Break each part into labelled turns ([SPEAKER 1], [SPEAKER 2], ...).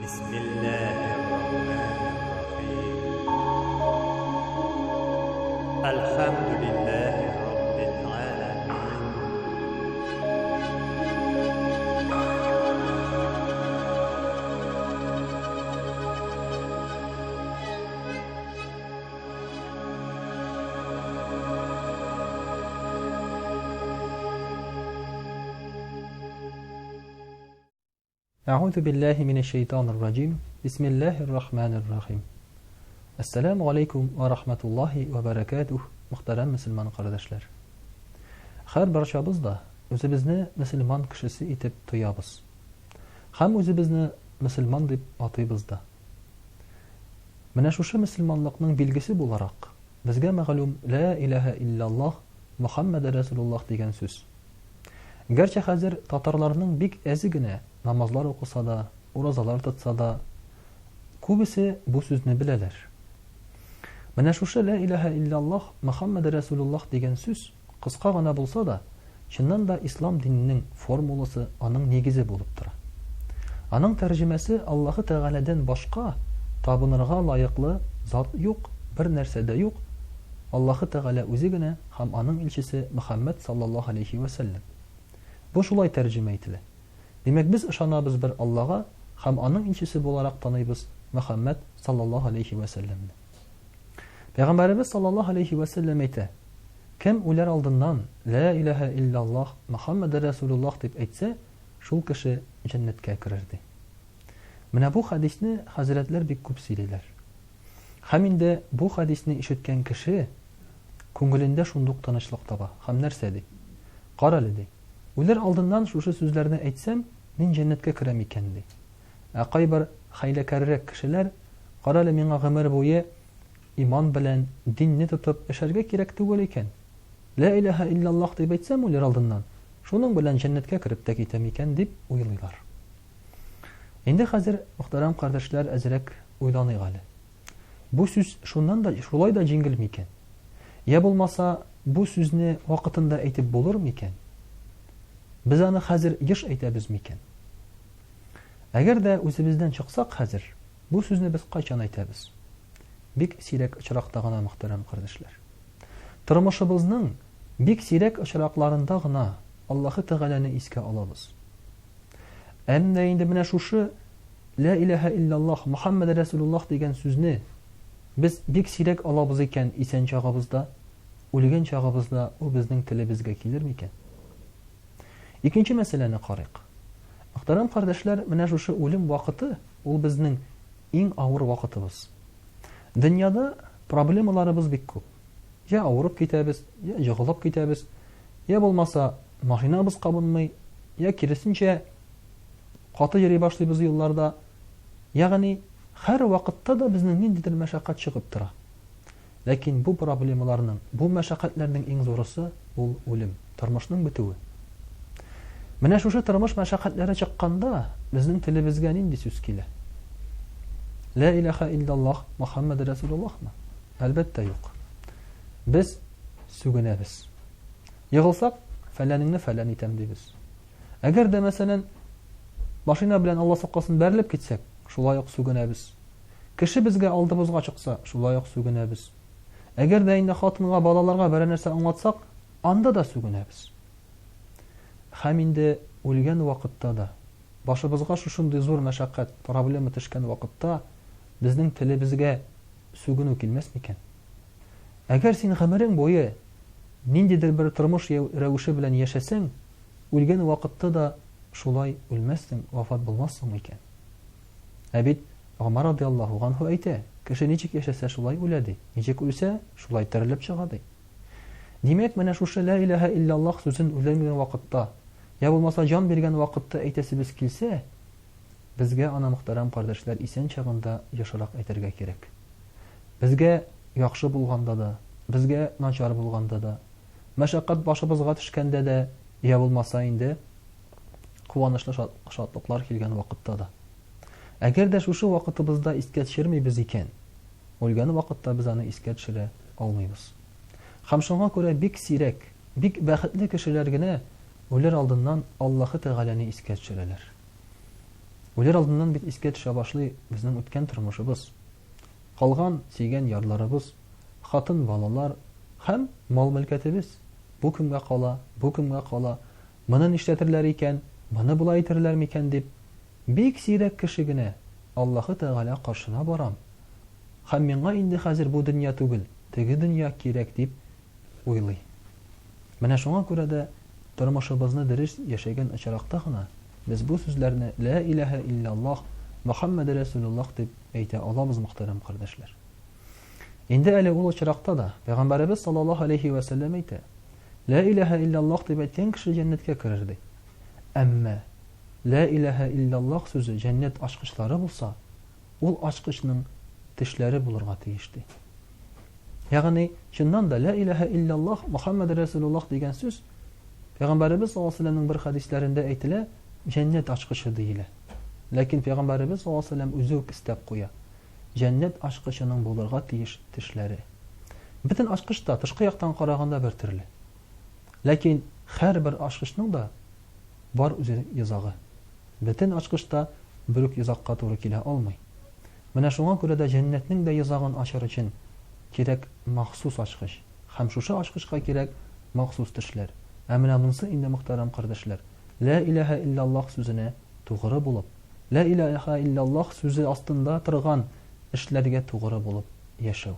[SPEAKER 1] بسم الله الرحمن الرحيم الحمد لله رب العالمين
[SPEAKER 2] أعوذ بالله من الشيطان الرجيم بسم الله الرحمن الرحيم Assalamu alaikum wa rahmatullahi wa barakatuh muhtaram musulmon qardoshlar. Har barchamizda o'zimizni musulmon kishisi etib tuyamiz. Ham o'zimizni musulmon deb ataymiz-da. Mana shu musulmonlikning belgisi bo'laroq bizga ma'lum la ilaha illalloh Muhammad rasululloh degan so'z. Garchi hozir tatarlarning bek azigina namozlar o'qisa-da, ro'zalar tutsa-da, ko'bisi bu so'zni bilalar. Mana shu la ilaha illalloh Muhammad rasululloh degan so'z qisqa g'ana bo'lsa-da, chindan da islom dinining formulasi, aning negizi bo'lib turadi. Aning tarjimasi Alloh taoladan boshqa tabunirga loyiqli zot yo'q, bir narsada yo'q. Alloh taola o'zigina ham aning elchisi Muhammad sallallohu alayhi va sallam. Bu shulay tarjima etiladi. Demak biz ishonamiz bir Allohga, ham aning elchisi bo'laroq tanıymiz Muhammad sallallohu alayhi va sallamni. Peygamberimiz sallallahu aleyhi ve sellem aytdi: kim ular oldindan la ilaha illalloh Muhammad rasululloh deb aytsa, shul kishi jannatga kiradi. Mana bu hadisni hazratlar bek ko'p so'zlaydilar. Hamda bu hadisni eshitgan kishi ko'nglida shundoq tinchlik topa, ham narsadi. Qaraladi. Ular oldindan shu so'zlarni aytsam, men jannatga kiram ekan dedi. Aqay bir xaylakarrak kishilar qarali menga umr bo'yi iman bilan dinni tutib yasharga kerak tugul ekan. La ilaha illalloh deb aytsam ular oldindan, shuning bilan jannatga kirib ta ketam ekan deb o'ylaylar. Endi hozir muhtaram qardoshlar azrak o'ylanaylik. Bu so'z shundan da shulay da jingilmi ekan? Ya bo'lmasa bu so'zni vaqtida aytib bo'larmi ekan? Biz ani hozir yish aytabizmi ekan? Agarda o'zimizdan chiqsak hozir bu so'zni biz qachon aytamiz? Bek sirak uchraqdagina muhtaram qardoshlar. Turmushimizning bek sirak uchraqlarında gina Alloh taolani esga olamiz. Endi mana shu la ilaha illalloh Muhammad rasululloh degan so'zni biz bek sirak olamiz ekan esan chog'imizda, o'lgan chog'imizda u bizning tilimizga kelirmi ekan? Ikkinchi masalani qaraylik. Muhtaram qardoshlar, mana shu o'lim vaqti u bizning eng og'ir vaqtimiz. Dünyada problemalarımız bek ko'p. Ya avrup ketamiz, ya yig'ilib ketamiz, ya bo'lmasa mashinamiz qabulmay, ya kirisincha qoti yeri boshlaymiz yo'llarda. Ya'ni har vaqtda da bizning nindidir mashaqqat chiqib turadi. Lekin bu problemalarning, bu mashaqqatlarning eng zo'risi bu o'lim, turmushning bituvi. Mana shu turmush mashaqqatlari chiqqanda bizning tilimizga nindi so'z keladi? La ilaha illalloh Muhammad rasulullohmi? Albatta yo'q. Biz sugunamiz. Yig'ilsak falaningni falan etam deymiz. Agarda masalan mashina bilan Alloh soqqasin berilib ketsak, shuloyoq sugunamiz. Kishi bizga oldimizga chiqsa, shuloyoq sugunamiz. Agarda endi xotinga, bolalarga bir narsa anglatsak, anda da sugunamiz. Haminde o'lgan vaqtda da boshimizga shunday zo'r mashaqqat, problema tushgan vaqtda bizning tilimizga sugunu kelmasmi ekan? Agar sen umring bo'yi nindidir bir turmush ravishi bilan yashasang, o'lgan vaqtda da shulay o'lmasding, vafot bo'lmasding ekan. Abid Umar radhiyallohu anhu aytdi: kishi nechik yashasa shulay o'ladi, nechik o'lsa shulay tirilib chiqadi. Demak, mana shu la ilaha illalloh so'zini o'ylagan vaqtda, ya bo'lmasa jon bergan vaqtda aytasimiz kelsa, bizga ana muhtaram qardoshlar esan chog'inda yoshiroq aytarga kerak. Bizga yaxshi bo'lganda da, bizga nachar bo'lganda da, mashaqqat boshimizga tushganda da, ya bo'lmasa endi quvonchli shodliklar kelgan vaqtda da. Agarda shu vaqtimizda esga tushirmaymiz ekan, o'lgan vaqtda biz ani esga tushira olmaymiz. Ham shunga ko'ra bek sirak, bek baxtli kishilargina o'lar oldindan Alloh taolani esga tushiradilar. Үлер алдыннан бит искә төшә башлый безнең үткән тормышыбыз, калган сөйгән ярларыбыз, хатын, балалар һәм мал-мөлкәтебез. Бу кемгә кала, бу кемгә кала, моны нишләтерләр икән, моны булай итерләр микән дип, бик сирәк кеше генә Аллаһы Тәгалә каршына барам. Һәм миңа инде хәзер бу дөнья түгел, теге дөнья кирәк дип уйлый. Менә шуңа күрә дә тормышыбызны дөрес яшәгән очракта гына без бу сүзләрне ла илаһа илляллаһ Мөхәммәд Расулуллаһ дип әйтә алабыз, мөхтәрәм кардәшләр. Инде әле ул очракта да Пәйгамбәрбез саллаллаһу алейхи ва сәллям әйтә: ла илаһа илляллаһ дип әйткән кеше җәннәткә керер ди. Әмма ла илаһа илляллаһ сүзе җәннәт ачкычлары булса, ул ачкычның тешләре булырга тиеш ди. Ягъни, чыннан да ла илаһа илляллаһ Мөхәммәд Расулуллаһ дигән сүз Пәйгамбәрбез саллаллаһу алейхи ва сәллямның бер хәдисләрендә әйтелә, җәннәт ачкычы диелә. Ләкин Пәйгамбәрбез саллаллаһу алейхи ва сәллям үзе үк истәп куя: җәннәт ачкычының булырга тиеш тешләре. Бөтен ачкыч та тышкы яктан караганда бер төрле. Ләкин һәрбер ачкычның да бар үзе йозагы. Бөтен ачкыч та бер үк йозакка туры килә алмый. Менә шуңа күрә дә җәннәтнең дә йозагын ачыр өчен кирәк махсус ачкыч. Һәм шушы ачкычка кирәк махсус тешләр. Ә менә монысы инде, мөхтәрәм кардәшләр, ла илаһа илляллаһ сүзенә тугры булып, ла илаһа илляллаһ сүзе астында торган эшләргә тугры булып яшәү.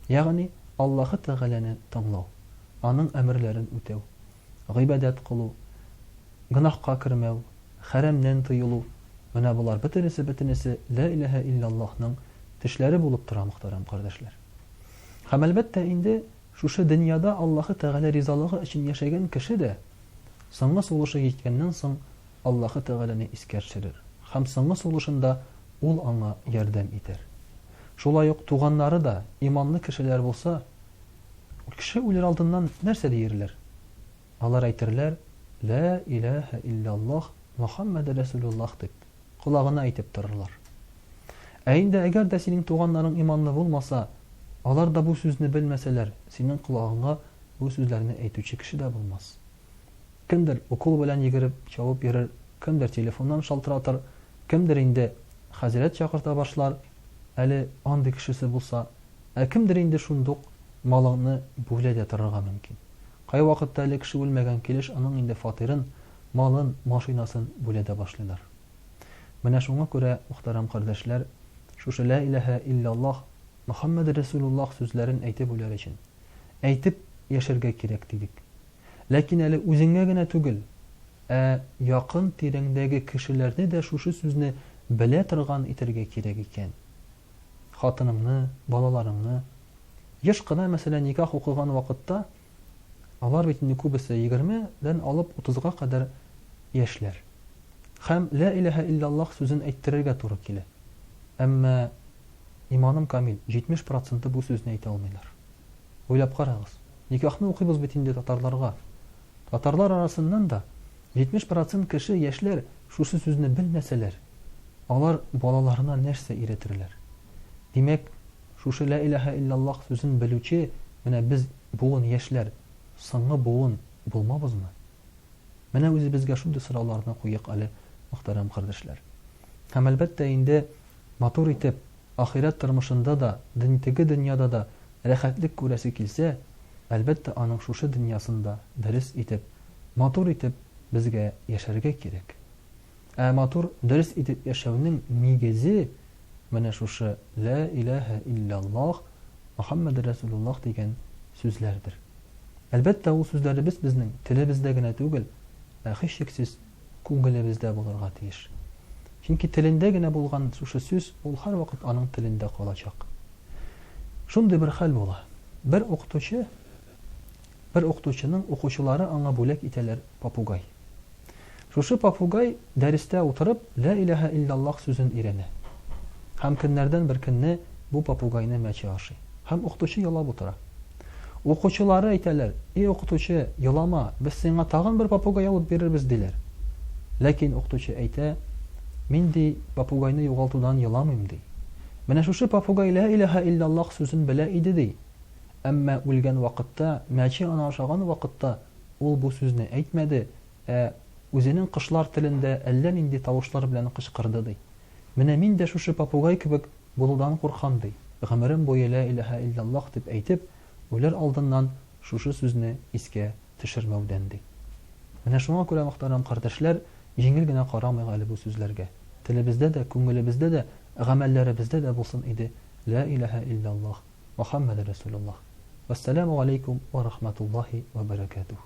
[SPEAKER 2] Ягъни Аллаһы Тәгаләне тыңлау, аның әмерләрен үтәү, гыйбадәт кылу, гынаһка кирмәү, хәрәмнән тыелу. Менә булар бөтенесе ла илаһа илляллаһның тешләре булып тора, мөхтәрәм кардәшләр. Һәм әлбәттә инде шушы дөньяда Аллаһы Тәгалә ризалыгы өчен яшәгән кеше дә соңгы сулышы җиткәннән соң Аллаһы Тәгаләне искә төшерер. Һәм соңгы сулышында ул аңа ярдәм итәр. Шулай ук туганнары да иманлы кешеләр булса, кеше үлер алдыннан нәрсә диерләр? Алар әйтерләр: ла илаһа илляллаһ Мөхәммәд Расулуллаһ дип колагына әйтеп торырлар. Ә инде әгәр дә синең туганнарың иманлы булмаса, алар да бу сүзне белмәсәләр, синең колагыңа бу сүзләрне әйтүче кеше дә булмас. Кемдер укол белән йөгереп чавып йөрер, кемдер телефоннан шалтыратыр, кемдер инде хәзрәт чакырта башлар, әле андый кешесе булса, ә кемдер инде шундук малыңны бүлә дә торырга мөмкин. Кай вакытта әле кеше үлмәгән килеш аның инде фатирын, малын, машинасын бүлә дә башлыйлар. Менә шуңа күрә, мөхтәрәм кардәшләр, шушы ла илаһа илляллаһ Мөхәммәд Расулуллаһ сүзләрен әйтеп үләр өчен әйтеп яшәргә кирәк дидек. Ләкин әле үзеңә генә түгел, ә якын тирәңдәге кешеләрне дә шушы сүзне белә торган итәргә кирәк икән. Хатыныңны, балаларыңны, еш кына мәсәлән никах укыган вакытта, алар бит инде күбесе 20-дән алып 30-га кадәр яшьләр. Һәм ла илаһа илляллаһ сүзен әйттерергә туры килә. Әмма иманым камил, 70% бу сүзне әйтә алмыйлар. Уйлап карагыз. Никахны укыйбыз бит инде татарларга. Татарлар арасыннан да 70% кеше яшьләр шушы сүзне белмәсәләр, алар балаларына нәрсә өйрәтерләр? Димәк, шушы ла илаһа илляллаһ сүзен белүче, менә без буын яшьләр, соңгы буын булмабызмы? Менә үзебезгә шундый сорауларны куйык әле, мөхтәрәм кардәшләр. Һәм әлбәттә инде матур итеп ахират тормышында да, теге дөньяда да рәхәтлек күрәсе килсә, әлбәттә аның шушы дөньясында дөрес итеп, матур итеп безгә яшәргә кирәк. Ә матур дөрес итеп яшәүнең нигезе менә шушы ла илаһа илляллаһ Мөхәммәд Расулуллаһ дигән сүзләрдер. Әлбәттә ул сүзләребез безнең телебездә генә түгел, ә һичшиксез күңелебездә булырга тиеш. Чөнки телендә генә булган шушы сүз ул һәрвакыт аның телендә калачак. Шундый бер хәл була. Бер укытучының укучылары аңа бүләк итәләр попугай. Шушы попугай дәрестә утырып ла илаһа илляллаһ сүзен өйрәнә. Һәм көннәрдән бер көнне бу попугайны мәче ашый. Һәм укытучы ялап утыра. Укучылары әйтәләр: "Эй укытучы, ялама, без сиңа тагын бер попугай алып бирербез" диләр. Ләкин укытучы әйтә: "Мин ди попугайны югалтудан яламыйм" ди. Менә шушы попугай ла илаһа илляллаһ сүзен белә иде ди. Әмма үлгән вакытта, мәче аны ашаган вакытта ул бу сүзне әйтмәде, үзенең кошлар телендә әллә нинди тавышлар белән кычкырды ди. Менә мин дә шушы попугай кебек булудан куркам ди. Гомерем буе ла илаһа илляллаһ дип әйтеп, үләр алдыннан шушы сүзне искә төшермәүдән ди. Менә шуңа күрә мөхтәрәм кардәшләр, җиңел генә карамыйк әле бу сүзләргә. Телебездә дә, күңелебездә дә, гамәлләребездә дә булсын иде. لا إله إلا الله محمد رسول الله والسلام عليكم ورحمة الله وبركاته.